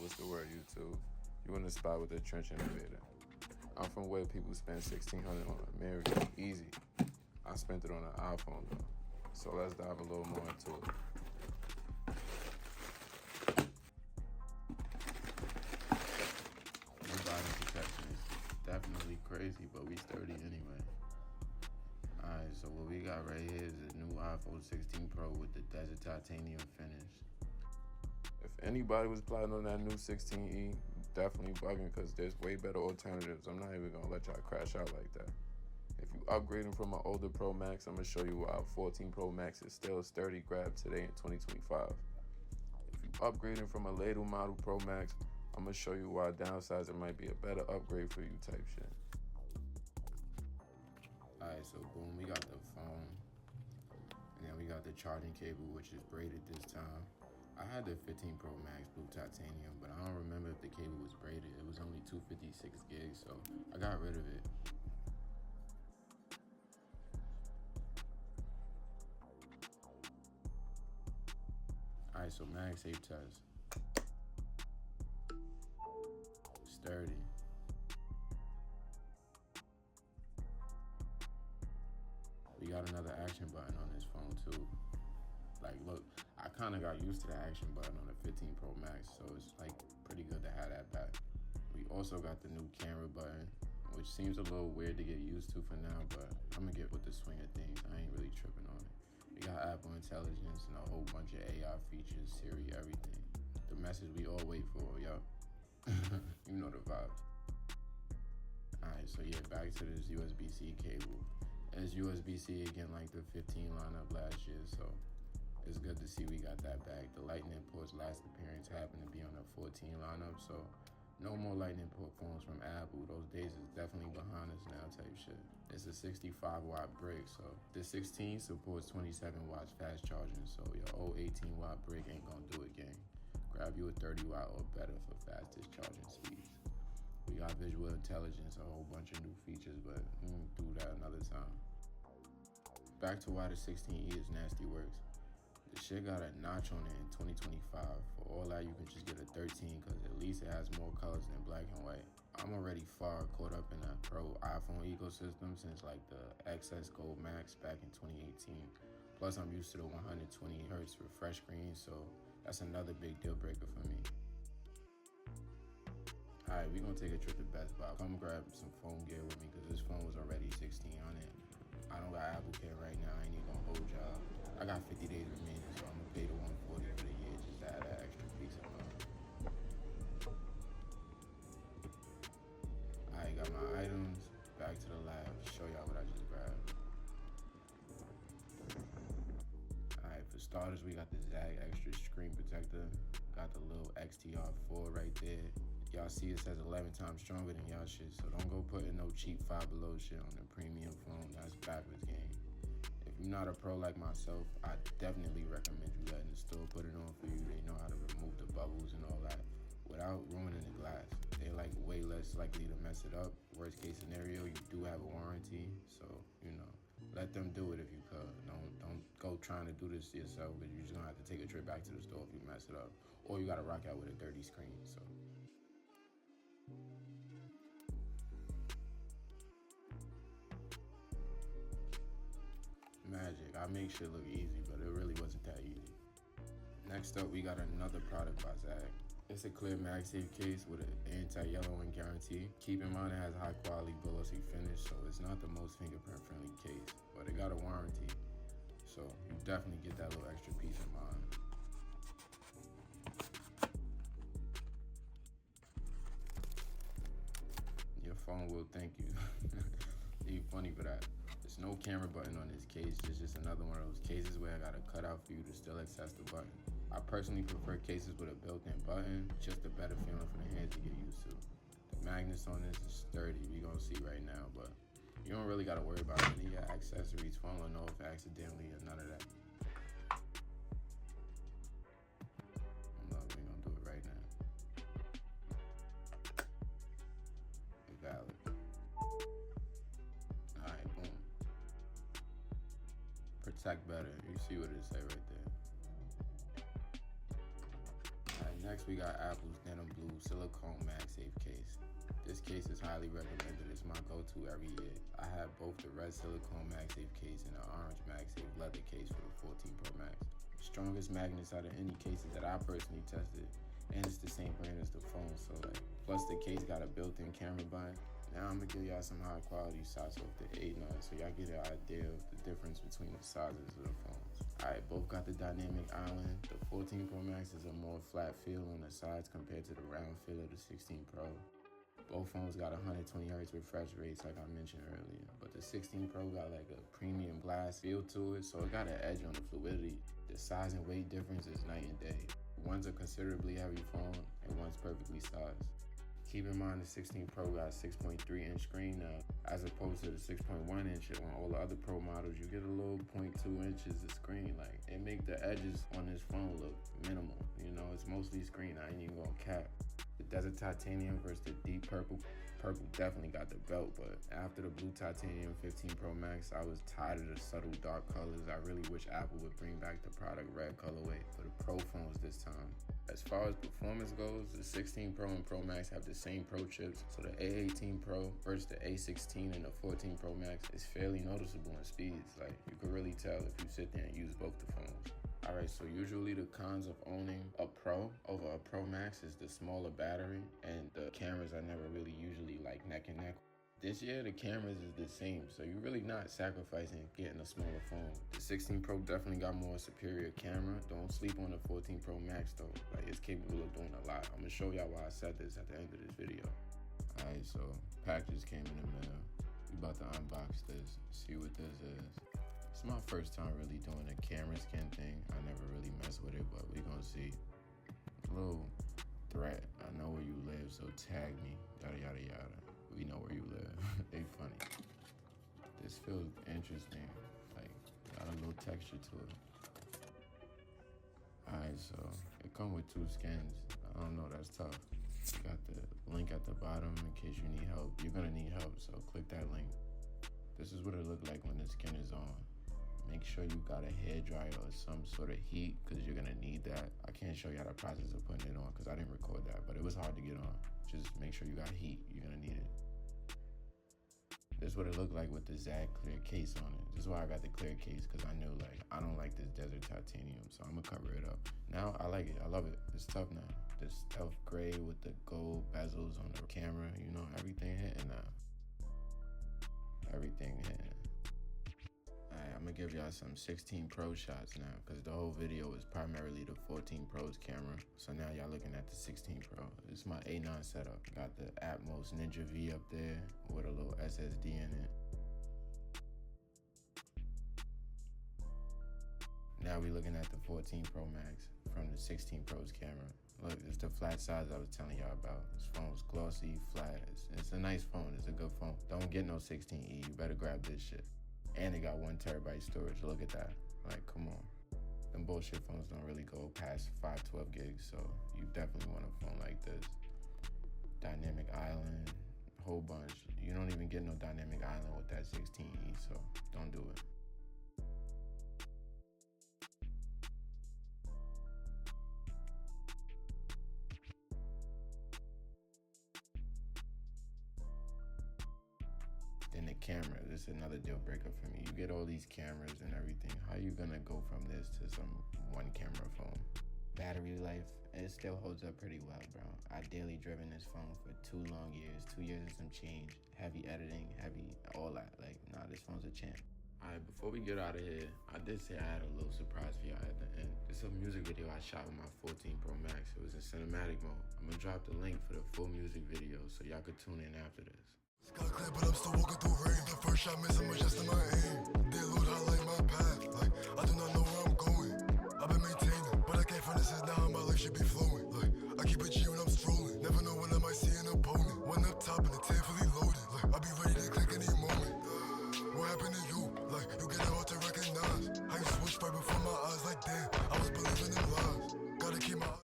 what's the word, YouTube? You in the spot with the trench innovator. I'm from where people spend $1,600 on a mirror, easy. I spent it on an iPhone though. So let's dive a little more into it. No body protection is definitely crazy, but we sturdy anyway. Alright, so what we got right here is a new iPhone 16 Pro with the desert titanium finish. If anybody was plotting on that new 16E, definitely bugging because there's way better alternatives. I'm not even gonna let y'all crash out like that. If you upgrading from an older Pro Max, I'm gonna show you why 14 Pro Max is still a sturdy grab today in 2025. If you upgrading from a later model Pro Max, I'm gonna show you why downsizing might be a better upgrade for you type shit. Alright, so boom, we got the phone. And then we got the charging cable, which is braided this time. I had the 15 Pro Max blue titanium, but I don't remember if the cable was braided. It was only 256 gigs, so I got rid of it. Alright, so MagSafe test. Sturdy. We got another action button on this phone too. Like, look, I kind of got used to the action button on the 15 Pro Max, so it's like pretty good to have that back. We also got the new camera button, which seems a little weird to get used to for now, but I'm gonna get with the swing of things. I ain't really tripping on it. We got Apple Intelligence and a whole bunch of AI features, Siri, everything. The message we all wait for, yo. You know the vibes. Alright, so yeah, back to this USB-C cable. It's USB-C again like the 15 lineup last year, so it's good to see we got that back. The Lightning port's last appearance happened to be on the 14 lineup, so no more Lightning port phones from Apple. Those days is definitely behind us now type shit. It's a 65 watt brick, so the 16 supports 27 watts fast charging, so your old 18 watt brick ain't gonna do it, gang. Grab you a 30 watt or better for fastest charging speeds. We got visual intelligence, a whole bunch of new features, but we'll do that another time. Back to why the 16E is nasty works. The shit got a notch on it in 2025. For all that, you can just get a 13 because at least it has more colors than black and white. I'm already far caught up in the pro iPhone ecosystem since like the XS Gold Max back in 2018. Plus, I'm used to the 120 hertz refresh screen, so that's another big deal breaker for me. Alright, we're gonna take a trip to Best Buy. Come grab some phone gear with me because this phone was already $1,600. I don't got Apple Care right now. I ain't even gonna hold y'all. I got 50 days remaining, so I'm gonna pay the $140 for the year just to add that extra piece of mind. I got my items. Back to the lab. Show y'all what I just grabbed. Alright, for starters, we got the Zag Extra Screen Protector. Got the little XTR4 right there. Y'all see it says 11 times stronger than y'all shit, so don't go putting no cheap Five Below shit on the premium phone. That's backwards game. If you're not a pro like myself, I definitely recommend you letting the store put it on for you. They know how to remove the bubbles and all that without ruining the glass. They're like way less likely to mess it up. Worst case scenario, you do have a warranty, so you know, let them do it if you could. Don't go trying to do this to yourself, but you're just gonna have to take a trip back to the store if you mess it up, or you gotta rock out with a dirty screen. So. Magic. I make shit look easy, but it really wasn't that easy. Next up, we got another product by Zag. It's a clear MagSafe case with an anti-yellowing guarantee. Keep in mind it has high quality glossy finish, so it's not the most fingerprint friendly case, but it got a warranty. So you definitely get that little extra peace of mind. Your phone will thank you. You funny for that. There's no camera button on this case. It's just another one of those cases where I gotta cut out for you to still access the button. I personally prefer cases with a built-in button, just a better feeling for the hands to get used to. The magnets on this is sturdy, we gonna see right now, but you don't really gotta worry about any of your accessories falling off accidentally or none of that. Look, we gonna do it right now. Valid. Alright, boom. Protect better. You see what it say right there. Alright, Next, we got Apple's Denim Blue Silicone MagSafe case. This case is highly recommended. It's my go-to every year. I have both the red silicone MagSafe case and the orange MagSafe leather case for the 14 Pro Max. Strongest magnets out of any cases that I personally tested, and it's the same brand as the phone, so like, plus the case got a built-in camera bind. Now I'm gonna give y'all some high quality shots of the A9 so y'all get an idea of the difference between the sizes of the phones. Alright, both got the dynamic island. The 14 Pro Max is a more flat feel on the sides compared to the round feel of the 16 Pro. Both phones got 120Hz refresh rates like I mentioned earlier, but the 16 Pro got like a premium glass feel to it, so it got an edge on the fluidity. The size and weight difference is night and day. One's a considerably heavy phone and one's perfectly sized. Keep in mind the 16 Pro got a 6.3-inch screen now, as opposed to the 6.1-inch on all the other Pro models. You get a little 0.2 inches of screen. Like, it make the edges on this phone look minimal. You know, it's mostly screen. I ain't even gonna cap. The desert titanium versus the deep purple. Purple definitely got the belt, but after the blue titanium 15 Pro Max, I was tired of the subtle dark colors. I really wish Apple would bring back the product red colorway for the Pro phones this time. As far as performance goes, the 16 Pro and Pro Max have the same Pro chips, so the A18 Pro versus the A16 and the 14 Pro Max is fairly noticeable in speeds. Like, you can really tell if you sit there and use both the phones. Alright, so usually the cons of owning a Pro over a Pro Max is the smaller battery, and the cameras are never really usually like neck and neck. This year, the cameras is the same, so you're really not sacrificing getting a smaller phone. The 16 Pro definitely got more superior camera. Don't sleep on the 14 Pro Max though. Like, it's capable of doing a lot. I'm gonna show y'all why I said this at the end of this video. Alright, so package came in the mail. We about to unbox this, see what this is. It's my first time really doing a camera scan thing. I never really mess with it, but we gonna see. Little threat. I know where you live, so tag me. Yada yada yada. We know where you live. They funny. This feels interesting. Like, got a little texture to it. Alright, so it come with 2 skins. I don't know, that's tough. Got the link at the bottom in case you need help. You're gonna need help, so click that link. This is what it looked like when the skin is on. Make sure you got a hairdryer or some sort of heat, because you're gonna need that. I can't show y'all the process of putting it on because I didn't record that, but it was hard to get on. Just make sure you got heat. You're gonna need it. This is what it looked like with the Zag clear case on it. This is why I got the clear case, because I knew, like, I don't like this desert titanium, so I'm gonna cover it up. Now, I like it. I love it. It's tough now. This stealth gray with the gold bezels on the camera, you know, everything hitting now. Everything hitting. Alright, I'm gonna give y'all some 16 Pro shots now, because the whole video is primarily the 14 Pro's camera. So now y'all looking at the 16 Pro. This is my A9 setup. Got the Atmos Ninja V up there with a little SSD in it. Now we looking at the 14 Pro Max from the 16 Pro's camera. Look, it's the flat size I was telling y'all about. This phone's glossy, flat. It's a nice phone. It's a good phone. Don't get no 16E. You better grab this shit. And it got 1 terabyte storage. Look at that. Like, come on. Them bullshit phones don't really go past 512 gigs, so you definitely want a phone like this. Dynamic island, whole bunch. You don't even get no dynamic island with that 16E, so don't do it. Then the camera, this is another deal breaker for me. You get all these cameras and everything. How you gonna go from this to some 1 camera phone? Battery life, it still holds up pretty well, bro. I daily driven this phone for 2 long years, 2 years and some change. Heavy editing, heavy, all that. Like, nah, this phone's a champ. Alright, before we get out of here, I did say I had a little surprise for y'all at the end. This is a music video I shot with my 14 Pro Max. It was in cinematic mode. I'm gonna drop the link for the full music video so y'all could tune in after this. Sky clear, but I'm still walking through rain. The first shot missing, but just in my aim. They loot highlight my path, like I do not know where I'm going. I've been maintaining, but I can't find this now. My life should be flowing. Like I keep it G when I'm strolling. Never know when I might see an opponent. One up top and the tank fully loaded. Like I'll be ready to click any moment. What happened to you? Like you get it hard to recognize. How you switched right before my eyes. Like damn, I was believing in lies.